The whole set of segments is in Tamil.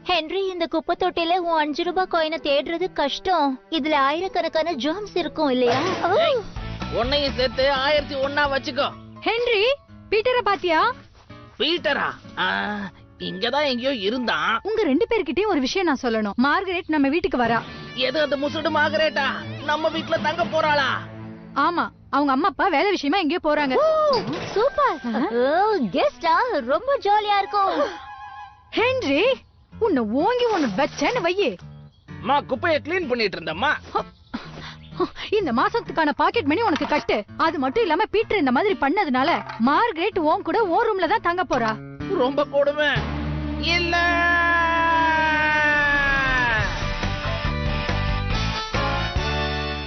ஹென்றி, இந்த குப்பை தொட்டில உன் 5 ரூபாய் காயினை தேடுறது கஷ்டம். இதுல ஆயிரக்கணக்கான ஜெர்ம்ஸ் இருக்கும் இல்லையா? உன்னையும் சேர்த்து 1001 வச்சுக்கோ. ஹென்றி, பீட்டரை பாத்தியா? பீட்டரா? இங்கதான் எங்கயோ இருந்தான். உங்க 2 பேர்கிட்டயும் ஒரு விஷயம் நான் சொல்லணும். மார்கரெட் நம்ம வீட்டுக்கு வரா. எது அந்த முசுடு மார்கரெட்டா? நம்ம வீட்டுல தங்க போறாளா? ஆமா, அவங்க அம்மா அப்பா வேலை விஷயமா எங்கேயோ போறாங்க. சூப்பர். கெஸ்டா? ரொம்ப ஜாலியா இருக்கும். ஹென்றி, உன்னை ஓங்கி ஒன்னு வச்சேன்னு வையே. மா, குப்பையை கிளீன் பண்ணிட்டு இருந்தம்மா. இந்த மாசத்துக்கான பாக்கெட் மணி உனக்கு கட்டு. அது மட்டும் இல்லாம பீட்டர் இந்த மாதிரி பண்ணதுனால மார்கரெட் உன் கூட ஓ ரூம்ல தான் தங்க போறா. ரொம்ப கொடுமை. இல்ல,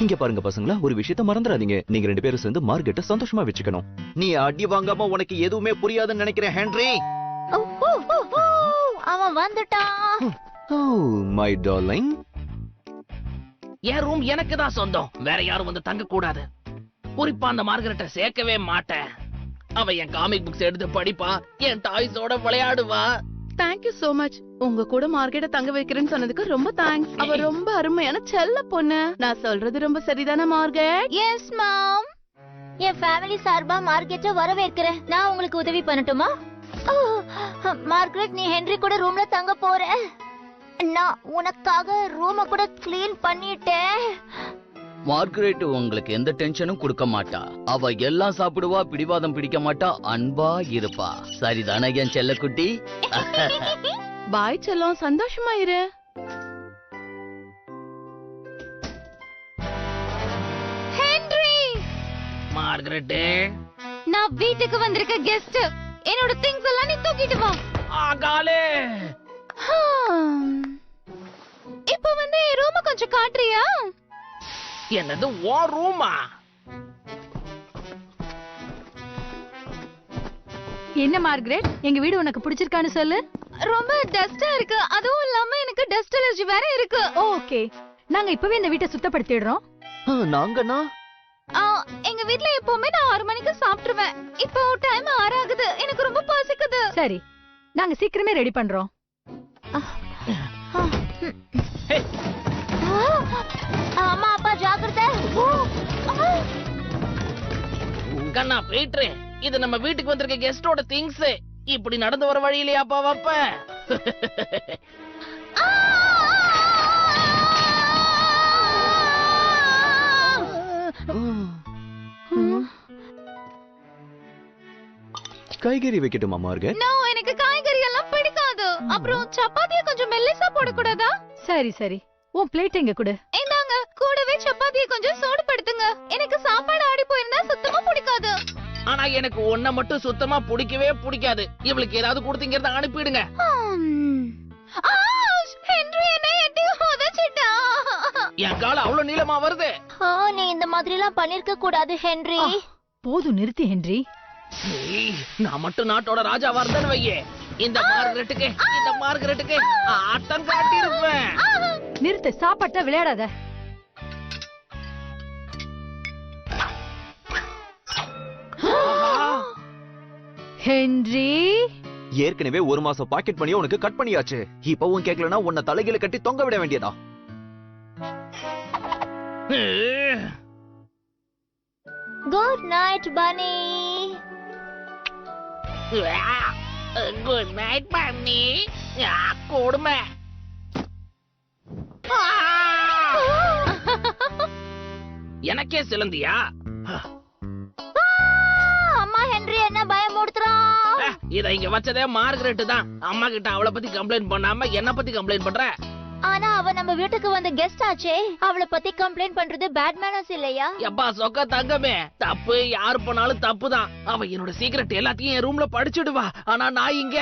இங்க பாருங்க பசங்களா, ஒரு விஷயத்த மறந்துடாதீங்க. நீங்க 2 பேரும் சேர்ந்து மார்கெட்ட சந்தோஷமா வச்சுக்கணும். நீ அடி வாங்காம உனக்கு எதுவுமே புரியாதுன்னு நினைக்கிறேன் ஹென்றி. அவன் வந்துட்டான். Oh my darling. N room எனக்கு தான் சொந்தம். வேற யாரும் வந்து தங்க கூடாது. குறிப்பா அந்த மார்கரெட்டை சேர்க்கவே மாட்டேன். அவ என் காமிக் புக்ஸ் எடுத்து படிப்பா, என் டாய்ஸோட விளையாடுவா. Thank you so much. உங்க கூட மார்க்கெட்ட தங்க வைக்கிறேன்னு சொன்னதுக்கு ரொம்ப தேங்க்ஸ். அவ ரொம்ப அருமையான செல்ல பொண்ணு. நான் சொல்றது ரொம்ப சரிதானே மார்கெட்? எஸ் மாம். என் ஃபேமிலி சார்பா மார்கெட்ட வரவேற்கிறேன். நான் உங்களுக்கு உதவி பண்ணட்டுமா? மார்கரெட், நீ ஹென்றி கூட ரூம்ல தங்க போற. நான் உனக்காக ரூம கூட கிளீன் பண்ணிட்டேன். மார்கரெட் உங்களுக்கு எந்த டென்ஷனும் கொடுக்க மாட்டா. அவ எல்லாம் சாப்பிடுவா, பிடிவாதம் பிடிக்க மாட்டா, அன்பா இருப்பா. சரிதானே என் செல்லக்குட்டி? பாய் செல்லம், சந்தோஷமா இரு. ஹென்றி, மார்கரெட்டே, நான் வீட்டுக்கு வந்திருக்க கெஸ்ட். என்னோட திங்ஸ் எல்லாம் நீ தூக்கிட்டு வா. ஆகாலே. இப்ப வந்து ரூம கொஞ்சம் காட்டுறியா? என்னது ஓ ரூமா? என்ன மார்கரெட், எங்க வீடு உனக்கு பிடிச்சிருக்கான்னு சொல்லு. ரொம்ப டஸ்டா இருக்கு. அதுவும் இல்லாம எனக்கு டஸ்ட் அலர்ஜி வேற இருக்கு. ஓகே, நாங்க இப்பவே இந்த வீட்டை சுத்தப்படுத்திடுறோம். நாங்கனா எங்க வீட்ல எப்பவுமே நான் 6 மணிக்கு சாப்பிட்டுருவேன். இப்போ டைம் 6 ஆகுது. எனக்கு ரொம்ப பசிக்குது. சரி, நாங்க சீக்கிரமே ரெடி பண்றோம். அம்மா அப்பா ஜாக்கிரதை. கண்ணா பீட்டரே, இது நம்ம வீட்டுக்கு வந்திருக்க கெஸ்டோட திங்ஸ். இப்படி நடந்து வர வழியிலே அப்பா வப்ப. காய்கறி வைக்கட்டுமா மார்கெட்? நோ, எனக்கு காய்கறி எல்லாம் பிடிக்காது. அப்புறம் சப்பாத்தியை கொஞ்சம் மெல்லிசா போடக்கூடாதா? சரி சரி, உன் பிளேட் எங்க கொடு. இந்தாங்க, கூடவே சப்பாத்தியை கொஞ்சம் சூடுபடுத்துங்க. எனக்கு சாப்பாடு ஆடி போயிருந்தா சுத்தமா பிடிக்காது. ஆனா எனக்கு ஒன்ன மட்டும் சுத்தமா பிடிக்கவே பிடிக்காது. இவளுக்கு ஏதாவது கொடுத்தீங்கிறத அனுப்பிடுங்க. ஹென்றி என்ன எட்டி உதைச்சிட்டா. என் கால அவ்வளவு நீளமா வருது. நீ இந்த மாதிரி எல்லாம் பண்ணிருக்க கூடாது ஹென்றி. போதும், நிறுத்தி ஹென்றி. நான் மட்டும் நாட்டோட ராஜாவா இருந்தேன்னு வையே, இந்த மார்கரெட்டுக்கு ஆட்டம் காட்டி இருப்பேன். நிறுத்து, சாப்பாட்ட விளையாடாத. ஹென்றி, ஏற்கனவே 1 மாசம் பாக்கெட் பண்ணியே உனக்கு கட் பண்ணியாச்சு. இப்பவும் கேட்கலனா உன்னை தலையில கட்டி தொங்க விட வேண்டியதா? குட் நைட் பனி. குட் நைட் பன்னி. கொடுமை. எனக்கே சிலந்தியா? அம்மா, ஹென்றி என்ன பயமுடுத்துறான். இத இங்க வச்சதே மார்கரெட் தான். அம்மா கிட்ட அவளை பத்தி கம்ப்ளைண்ட் பண்ணாம என்ன பத்தி கம்ப்ளைண்ட் பண்ற? ஆனா அவ நம்ம வீட்டுக்கு வந்த கெஸ்ட் ஆச்சே. அவளை பத்தி கம்ப்ளைண்ட் பண்றது பேட் மேனர்ஸ் இல்லையா? எப்பா சொக்க தங்கமே, தப்பு யாரு பண்ணாலும் தப்பு தான். அவ என்னோட சீக்ரெட் எல்லாத்தையும் என் ரூம்ல படிச்சுடுவா. ஆனா நான் இங்க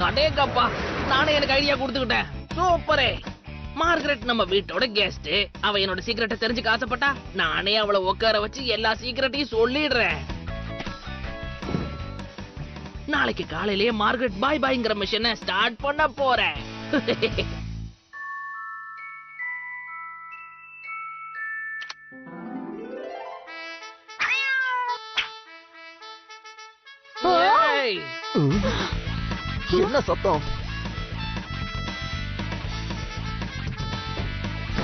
அடேங்கப்பா, நானே எனக்கு ஐடியா கொடுத்துக்கிட்டேன். சூப்பரே. மார்கரெட் நம்ம வீட்டோட கெஸ்ட். அவ என்னோட சீக்ரெட்டை தெரிஞ்சுக்க ஆசைப்பட்டா நானே அவளை உட்கார வச்சு எல்லா சீக்ரெட்டையும் சொல்லிடுறேன். நாளைக்கு காலையிலேயே மார்கரெட் பாய் பாய்ங்கிற மிஷனை ஸ்டார்ட் பண்ண போறேன். என்ன சத்தம்?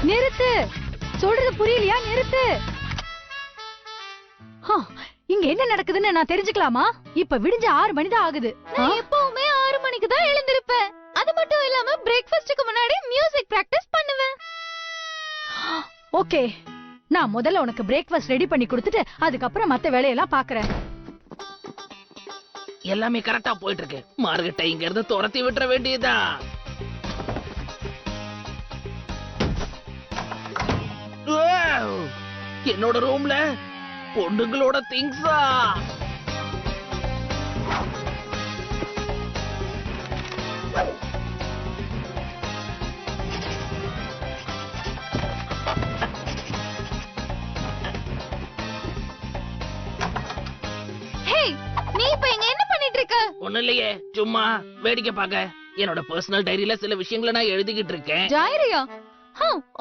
நிறுத்து. சொல்றது புரியலையா? நிறுத்து. இங்க என்ன நடக்குதுன்னு நான் தெரிஞ்சுக்கலாமா? இப்ப விடிஞ்ச 6 மணி தான் ஆகுது. நான் எப்பவுமே 6 மணிக்கு தான் எழுந்திருப்பேன். அது மட்டும் இல்லாம பிரேக்ஃபாஸ்ட்க்கு முன்னாடி மியூசிக் பிராக்டிஸ் பண்ணுவேன். ஓகே, நான் முதல்ல உனக்கு பிரேக்ஃபாஸ்ட் ரெடி பண்ணி கொடுத்துட்டு அதுக்கப்புறம் மத்த வேலையெல்லாம் பாக்குறேன். எல்லாமே கரெக்டா போயிட்டு இருக்கு. மார்கெட்டை இங்க இருந்து துரத்தி விட்டுற வேண்டியதா. என்னோட ரூம்ல பொண்ணுங்களோட திங்ஸா. நீ இப்ப இங்க என்ன பண்ணிட்டு இருக்க? ஒண்ணு இல்லையே, சும்மா வேடிக்கை பார்க்க. என்னோட பர்சனல் டைரியில சில விஷயங்களை நான் எழுதிக்கிட்டு இருக்கேன். டைரியா?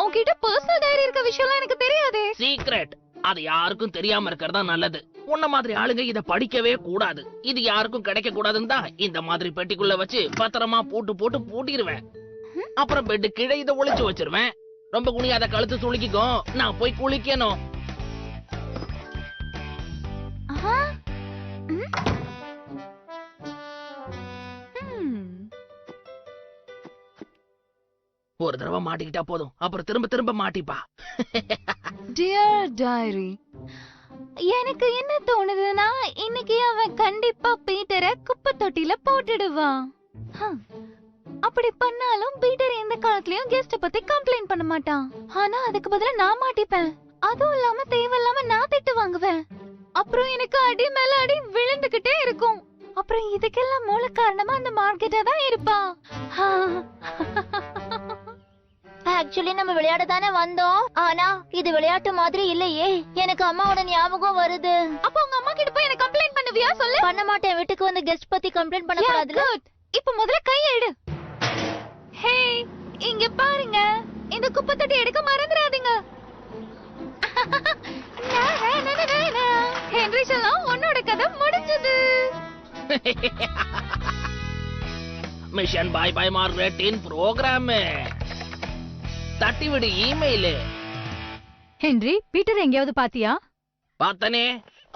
உன்கிட்ட பர்சனல் டைரி இருக்க விஷயம்லாம் எனக்கு தெரியாதே. சீக்ரெட். அது யாருக்கும் தெரியாம இருக்கறதா நல்லது. உன்ன மாதிரி ஆளுங்க இத படிக்கவே கூடாது. இது யாருக்கும் கிடைக்க கூடாதுன்னு தான் இந்த மாதிரி பெட்டிக்குள்ள வச்சு பத்திரமா போட்டு பூட்டிடுவேன். அப்புறம் பெட் கீழே இத ஒளிச்சு வச்சிருவேன். ரொம்ப குனியாத, கழுத்து சுளுக்கிக்கோ. நான் போய் குளிக்கணும். ஒரு தடவை மாட்டிக்கிட்டா போதும், அப்புறம் திரும்ப திரும்ப மாட்டிப்பா. டியர் டைரி, எனக்கு என்ன தோணுதுன்னா இன்னைக்கு அவன் கண்டிப்பா பீட்டரை குப்பை தொட்டில போட்டுடுவான். அப்படி பண்ணாலும் பீட்டர் எந்த காலத்துலயும் கெஸ்ட பத்தி கம்ப்ளைண்ட் பண்ண மாட்டான். ஆனா அதுக்கு பதிலா நான் மாட்டிப்பேன். அதுவும் இல்லாம தேவையில்லாம நான் திட்டு வாங்குவேன். அப்புறம் எனக்கு அடி மேல அடி விழுந்துகிட்டே இருக்கும். அப்புறம் இதுக்கெல்லாம் மூல காரணமா அந்த மார்க்கெட்டா தான் இருப்பா. ஆக்சுவலி நம்ம விளையாட தானே வந்தோம். ஆனா இது விளையாட்டு மாதிரி இல்லையே. எனக்கு அம்மாவோட ஞாபகம் வருது. அப்ப உங்க அம்மா கிட்ட போய் எனக்கு கம்ப்ளைண்ட் பண்ணுவியா? சொல்லு. பண்ண மாட்டேன். வீட்டுக்கு வந்து கெஸ்ட் பத்தி கம்ப்ளைண்ட் பண்ண கூடாதுல. இப்ப முதல்ல கையை எடு. ஹே, இங்க பாருங்க. இந்த குப்பை தொட்டி எடுக்க மறந்துடாதீங்க. ஹென்ரி செல்லம், உன்னோட கதை முடிஞ்சது. மிஷன் பாய் பாய் மார்கரெட்டின் ப்ரோக்ராம். தட்டி விடு இமெயில். ஹென்றி, பீட்டர் எங்கேயாவது பாத்தியா? பார்த்தனே,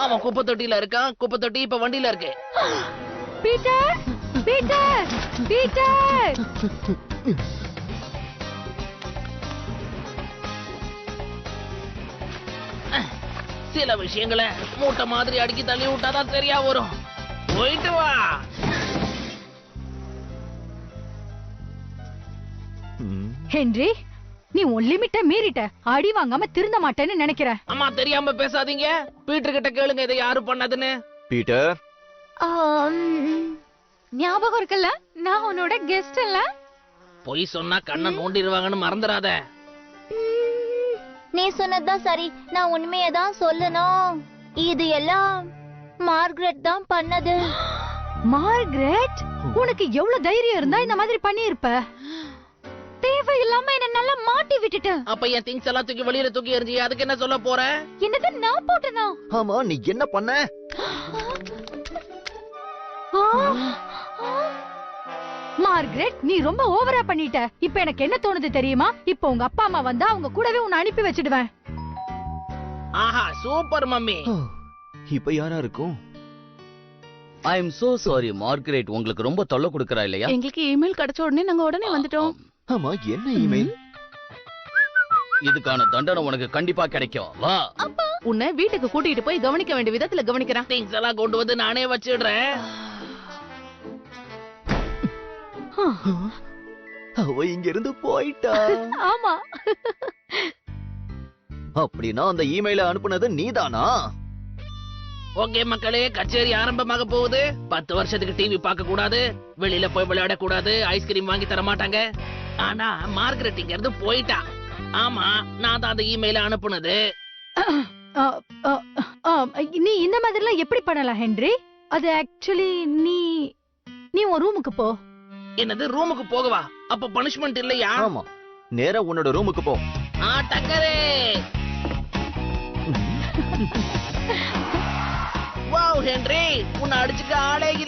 அவன் குப்பை தொட்டியில இருக்கான். குப்பை தொட்டி இப்ப வண்டியில இருக்கு. Peter, Peter, Peter. சில விஷயங்களை மூட்டை மாதிரி அடுக்கி தள்ளி விட்டாதான் சரியா வரும். போயிட்டு வா. ஹென்றி, நீ உன் லிமிட்ட மீறிட்ட. அடி வாங்காம திருந்த மாட்டேன்னு நினைக்கிறேன். அம்மா, தெரியாம பேசாதீங்க. பீட்டர் கிட்ட கேளுங்க இதை யாரு பண்ணதுன்னு. பீட்டர், ஞாபகம் இருக்குல்ல, நான் உன்னோட கெஸ்ட் இல்ல. பொய் சொன்னா கண்ணை நோண்டிடுவாங்கன்னு மறந்துடாத. நீ சொன்னதுதான் சரி. நான் உண்மையை தான் சொல்லணும். இது எல்லாம் மார்கரெட் தான் பண்ணது. மார்கரெட், உனக்கு எவ்வளவு தைரியம் இருந்தா இந்த மாதிரி பண்ணியிருப்ப? தேவையில்லாம என்ன நல்லா மாட்டி விட்டுட்ட. அப்ப என் திங்ஸ் எல்லாம் தூக்கி வெளியில தூக்கி எறிஞ்சி அதுக்கு என்ன சொல்ல போற? என்னது நான் போட்டனா? ஆமா, நீ என்ன பண்ண? மார்கரெட், நீ ரொம்ப ஓவரா பண்ணிட்ட. இப்ப எனக்கு என்ன தோணுது தெரியுமா? இப்ப உங்க அப்பா அம்மா வந்தா அவங்க கூடவே உன்னை அனுப்பி வச்சிடுவேன். ஆஹா, சூப்பர் மம்மி. இப்ப யாரா இருக்கும்? I am so sorry Margaret, உங்களுக்கு ரொம்ப தொல்லை கொடுக்கறா இல்லையா? எங்களுக்கு இமெயில் கிடைச்ச உடனே நாங்க உடனே வந்துட்டோம். ஆமா, என்ன இமெயில்? இதுக்கான தண்டனை உனக்கு கண்டிப்பா கிடைக்கும். வா. உன்னை வீட்டுக்கு கூட்டிட்டு போய் கவனிக்க வேண்டிய விதத்துல கவனிக்கிறேன். திங்ஸ் எல்லாம் கொண்டு வந்து நானே வச்சிடுறேன். அவ இங்க இருந்து போயிட்டா. ஆமா. அப்படின்னா அந்த இமெயில அனுப்புனது நீதானா? ஓகே மக்களே, கச்சேரி ஆரம்பமாக போகுது. 10 வருஷத்துக்கு டிவி பார்க்க கூடாது, வெளியில போய் விளையாட கூடாது, ஐஸ்கிரீம் வாங்கி தர மாட்டாங்க. ஆனா மார்கரெட் இங்க இருந்து போயிட்டா. ஆமா, நான் தான் அந்த இமெயில அனுப்புனது. நீ இந்த மாதிரி எல்லாம் எப்படி பண்ணலாம் ஹென்றி? அது ஆக்சுவலி நீ உன் ரூமுக்கு போ. என்னது, ரூமுக்கு போகவா? அப்ப பனிஷ்மெண்ட் இல்லையா? ஆமா, நேரா உன்னோட ரூமுக்கு போ. டக்கரே. வாவ் ஹென்றி, உன்னை அடிச்சுக்க ஆளே இல்ல.